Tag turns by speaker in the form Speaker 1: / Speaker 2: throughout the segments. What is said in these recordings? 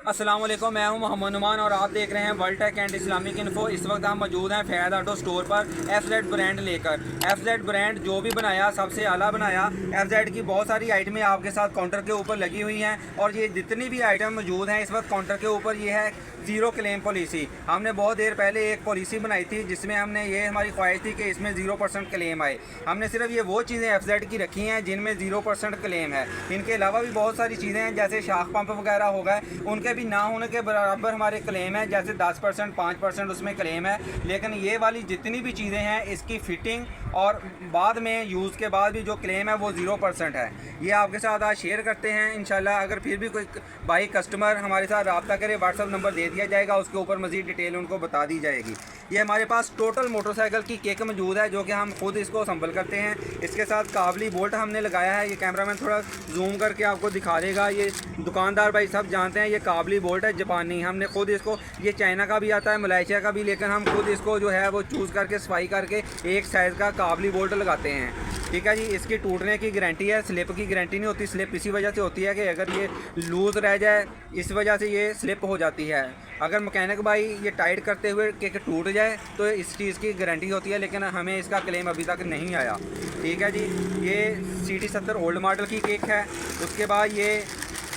Speaker 1: अस्सलाम वालेकुम, मैं हूं मोहम्मद नुमान और आप देख रहे हैं world tech and Islamic info. इस वक्त हम मौजूद हैं फैज़ ऑटो स्टोर पर FZ ब्रांड लेकर। FZ ब्रांड जो भी बनाया सबसे आला बनाया। FZ की बहुत सारी आइटमें आपके साथ काउंटर के ऊपर लगी हुई हैं और ये जितनी भी आइटम मौजूद हैं इस वक्त काउंटर के ऊपर ये है ज़ीरो क्लेम पॉलिसी। हमने बहुत देर पहले एक पॉलिसी बनाई थी जिसमें हमने ये हमारी ख्वाहिश थी कि इसमें 0% क्लेम आए। हमने सिर्फ ये वो चीज़ें FZ की रखी हैं जिनमें 0% क्लेम है। इनके अलावा भी बहुत सारी चीज़ें हैं जैसे शाख पंप वगैरह हो गए, उनके भी ना होने के बराबर हमारे क्लेम है। जैसे 10%, 5% उसमें क्लेम है। लेकिन ये वाली जितनी भी चीज़ें हैं इसकी फ़िटिंग और बाद में यूज़ के बाद भी जो क्लेम है वो 0% है। ये आपके साथ आज शेयर करते हैं इंशाल्लाह। अगर फिर भी कोई भाई कस्टमर हमारे साथ रब्ता करे, व्हाट्सअप नंबर दे दिया जाएगा, उसके ऊपर मज़ीद डिटेल उनको बता दी जाएगी। ये हमारे पास टोटल मोटरसाइकिल की किक मौजूद है जो कि हम खुद इसको संभल करते हैं। इसके साथ काबली बोल्ट हमने लगाया है। ये कैमरामैन थोड़ा जूम करके आपको दिखा देगा। ये दुकानदार भाई सब जानते हैं ये काबली बोल्ट है जापानी। हमने खुद इसको, ये चाइना का भी आता है, मलेशिया का भी, लेकिन हम खुद इसको जो है वो चूज़ करके सफाई करके एक साइज़ का काबली बोल्ट लगाते हैं। ठीक है जी। इसकी टूटने की गारंटी है, स्लिप की गारंटी नहीं होती। स्लिप इसी वजह से होती है कि अगर ये लूज़ रह जाए इस वजह से ये स्लिप हो जाती है। अगर मैकेनिक भाई ये टाइट करते हुए कि टूट जाए तो इस चीज़ की गारंटी होती है, लेकिन हमें इसका क्लेम अभी तक नहीं आया। ठीक है जी। ये CD70 ओल्ड मॉडल की केक है। उसके बाद ये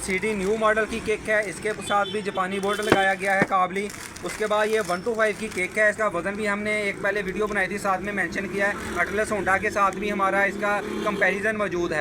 Speaker 1: CD न्यू मॉडल की केक है। इसके साथ भी जापानी बोल्ट लगाया गया है काबली। उसके बाद ये 125 की केक है। इसका वज़न भी हमने एक पहले वीडियो बनाई थी, साथ में मेंशन किया है। अटलस होंडा के साथ भी हमारा इसका कंपैरिजन मौजूद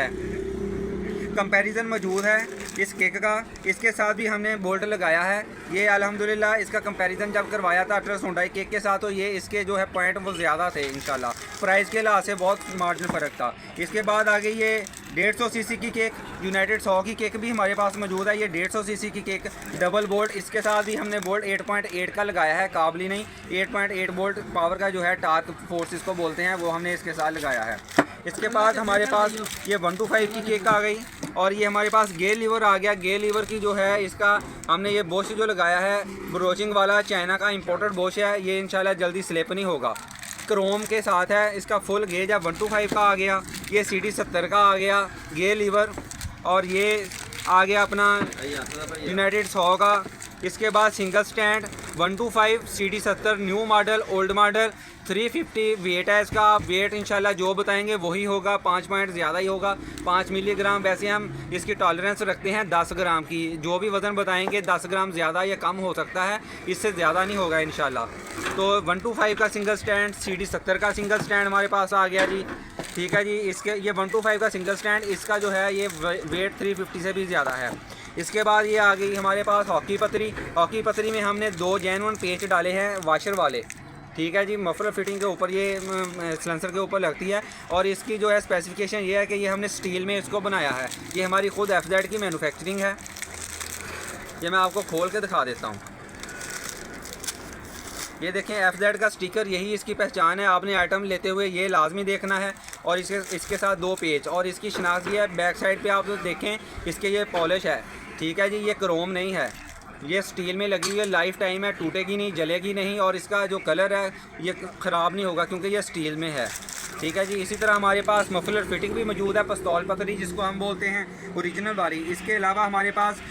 Speaker 1: है इस केक का। इसके साथ भी हमने बोल्ट लगाया है। ये अल्हम्दुलिल्लाह इसका कंपैरिजन जब करवाया था अटलस होंडा केक के साथ तो ये इसके जो है पॉइंट वो ज़्यादा थे इंशाल्लाह। प्राइस के लिहाज से बहुत मार्जिन फ़र्क था। इसके बाद आ गई ये 150 सीसी की केक, यूनाइटेड 100 की केक भी हमारे पास मौजूद है। ये 150 सीसी की केक डबल बोल्ट। इसके साथ भी हमने बोल्ट 8.8 का लगाया है, काबली नहीं। 8.8 बोल्ट पावर का जो है टार्क फोर्स इसको बोलते हैं, वो हमने इसके साथ लगाया है। इसके बाद हमारे पास ये 125 की केक आ गई और ये हमारे पास गेयर लीवर आ गया। गेयर लीवर की जो है इसका हमने ये बोश जो लगाया है ब्रोचिंग वाला, चाइना का इंपोर्टेड बोश है। ये इंशाल्लाह जल्दी स्लिप नहीं होगा। क्रोम के साथ है। इसका फुल गेज है 125 का आ गया। ये CD70 का आ गया गेयर लीवर और ये आ गया अपना यूनाइटेड 100 का। इसके बाद single stand 125 CD70 new model old model 350 weight है इसका। वेट इंशाल्लाह जो बताएंगे वही होगा, 5 पॉइंट ज़्यादा ही होगा, 5 मिलीग्राम। वैसे हम इसकी टॉलरेंस रखते हैं 10 ग्राम की। जो भी वज़न बताएंगे 10 ग्राम ज़्यादा या कम हो सकता है, इससे ज़्यादा नहीं होगा इंशाल्लाह। तो 125 का सिंगल स्टैंड, CD70 का सिंगल स्टैंड हमारे पास आ गया जी। ठीक है जी। इसके ये 125 का सिंगल स्टैंड, इसका जो है ये वेट 350 से भी ज़्यादा है। इसके बाद ये आ गई हमारे पास हॉकी पतरी। हॉकी पतरी में हमने 2 जेन्युइन पेच डाले हैं वाशर वाले। ठीक है जी। मफलर फिटिंग के ऊपर ये सिलेंसर के ऊपर लगती है और इसकी जो है स्पेसिफिकेशन ये है कि ये हमने स्टील में इसको बनाया है। ये हमारी खुद FZ की मैन्युफैक्चरिंग है। ये मैं आपको खोल के दिखा देता हूँ। ये देखें FZ का स्टिकर, यही इसकी पहचान है। आपने आइटम लेते हुए ये लाजमी देखना है। और इसके साथ 2 पेच और इसकी शनाख्त ये है। बैक साइड पे आप देखें इसके ये पॉलिश है। ठीक है जी। ये क्रोम नहीं है, ये स्टील में लगी हुई है, लाइफ टाइम है, टूटेगी नहीं, जलेगी नहीं और इसका जो कलर है ये ख़राब नहीं होगा क्योंकि ये स्टील में है। ठीक है जी। इसी तरह हमारे पास मफलर फिटिंग भी मौजूद है, पिस्तौल पतरी जिसको हम बोलते हैं ओरिजिनल वाली। इसके अलावा हमारे पास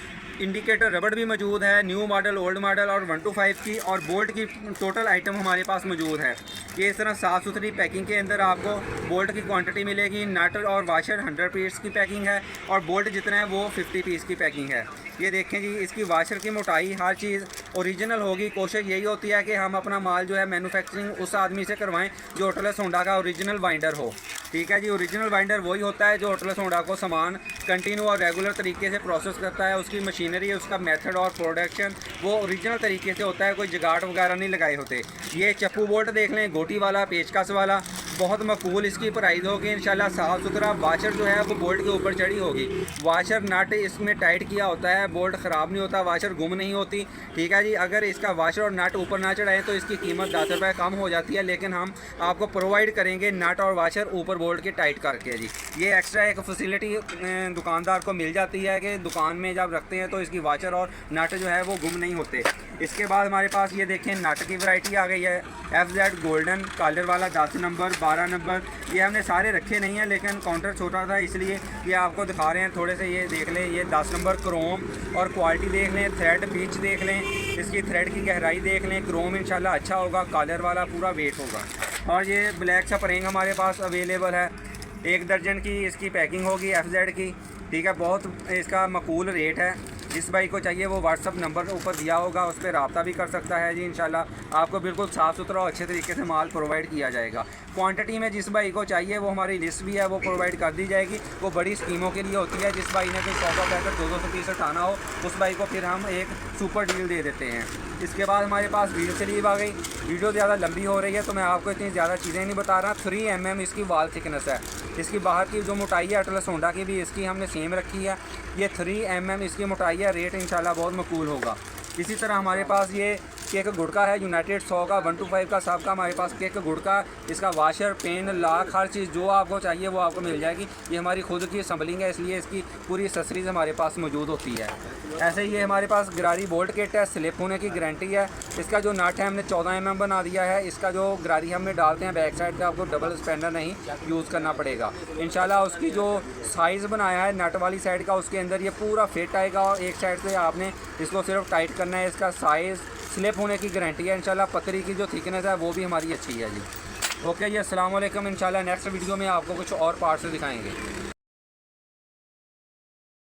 Speaker 1: इंडिकेटर रबड़ भी मौजूद है, न्यू मॉडल ओल्ड मॉडल और 125 की। और बोल्ट की टोटल आइटम हमारे पास मौजूद है। ये इस तरह साफ़ सुथरी पैकिंग के अंदर आपको बोल्ट की क्वांटिटी मिलेगी। नट और वाशर 100 पीस की पैकिंग है और बोल्ट जितना है वो 50 पीस की पैकिंग है। ये देखें जी। इसकी वाशर की मोटाई हर चीज़ ओरिजिनल होगी। कोशिश यही होती है कि हम अपना माल जो है मैन्युफैक्चरिंग उस आदमी से करवाएं जो अटलस होंडा का ओरिजिनल बाइंडर हो। ठीक है जी। ओरिजिनल बाइंडर वही होता है जो अटलस होंडा को सामान कंटिन्यू और रेगुलर तरीके से प्रोसेस करता है। उसकी मशीनरी, उसका मेथड और प्रोडक्शन वो ओरिजिनल तरीके से होता है, कोई जगाट वगैरह नहीं लगाए होते। ये चप्पू बोल्ट देख लें, गोटी वाला, पेचकस वाला, बहुत मकबूल इसकी प्राइस होगी इंशाल्लाह। साफ़ सुथरा वाशर जो है वो बोल्ट के ऊपर चढ़ी होगी। वाशर नट इसमें टाइट किया होता है, बोल्ट ख़राब नहीं होता, वाशर गुम नहीं होती। ठीक है जी। अगर इसका वाशर और नट ऊपर ना चढ़ाएं तो इसकी कीमत 10 रुपये कम हो जाती है, लेकिन हम आपको प्रोवाइड करेंगे नट और वाशर ऊपर बोल्ट के टाइट करके जी। ये एक्स्ट्रा एक फैसिलिटी दुकानदार को मिल जाती है कि दुकान में जब रखते हैं तो इसकी वाशर और नट जो है वो गुम नहीं होते। इसके बाद हमारे पास ये देखें नट की वैरायटी आ गई है। FZ गोल्डन कॉलर वाला 10 नंबर 12 नंबर। ये हमने सारे रखे नहीं हैं, लेकिन काउंटर छोटा था इसलिए ये आपको दिखा रहे हैं थोड़े से। ये देख लें, ये 10 नंबर क्रोम और क्वालिटी देख लें, थ्रेड पिच देख लें, इसकी थ्रेड की गहराई देख लें। क्रोम इंशाल्लाह अच्छा होगा, कॉलर वाला पूरा वेट होगा। और ये ब्लैक स्प्रिंग हमारे पास अवेलेबल है, 1 दर्जन की इसकी पैकिंग होगी FZ की, ठीक है। बहुत इसका मकबूल रेट है। जिस भाई को चाहिए वो व्हाट्सअप नंबर ऊपर दिया होगा, उस पर रब्ता भी कर सकता है जी। इंशाल्लाह आपको बिल्कुल साफ़ सुथरा और अच्छे तरीके से माल प्रोवाइड किया जाएगा। क्वांटिटी में जिस भाई को चाहिए वो हमारी लिस्ट भी है, वो प्रोवाइड कर दी जाएगी। वो बड़ी स्कीमों के लिए होती है। जिस भाई ने कोई 100 पैकेट 200 पीस उठाना हो, उस भाई को फिर हम एक सुपर डील दे देते हैं। इसके बाद हमारे पास व्हील स्लीव आ गई। वीडियो ज़्यादा लंबी हो रही है तो मैं आपको इतनी ज़्यादा चीज़ें नहीं बता रहा। 3 mm इसकी वाल थिकनेस है। इसकी बाहर की जो मोटाई है अटलस होंडा की भी इसकी हमने सेम रखी है। ये 3 mm इसकी मोटाई है। रेट इंशाल्लाह बहुत मकबूल होगा। इसी तरह हमारे पास ये केक गुड़का है, यूनाइटेड 100 का 125 का सब का हमारे पास केक गुड़का। इसका वाशर, पेन, लॉक, हर चीज़ जो आपको चाहिए वो आपको मिल जाएगी। ये हमारी खुद की असम्बलिंग है, इसलिए इसकी पूरी एक्सेसरीज हमारे पास मौजूद होती है। ऐसे ही ये हमारे पास गरारी बोल्ट किट है, स्लिप होने की गारंटी है। इसका जो नट है हमने 14 mm बना दिया है। इसका जो गरारी हमने डालते हैं बैक साइड का, आपको डबल स्पेंडर नहीं यूज़ करना पड़ेगा इंशाल्लाह। उसकी जो साइज़ बनाया है नट वाली साइड का, उसके अंदर ये पूरा फिट आएगा और एक साइड से आपने इसको सिर्फ टाइट करना है। इसका साइज़, स्लिप होने की गारंटी है इंशाल्लाह। पतरी की जो थिकनेस है वो भी हमारी अच्छी है जी। ओके जी, अस्सलाम वालेकुम। इंशाल्लाह नेक्स्ट वीडियो में आपको कुछ और पार्ट्स दिखाएंगे।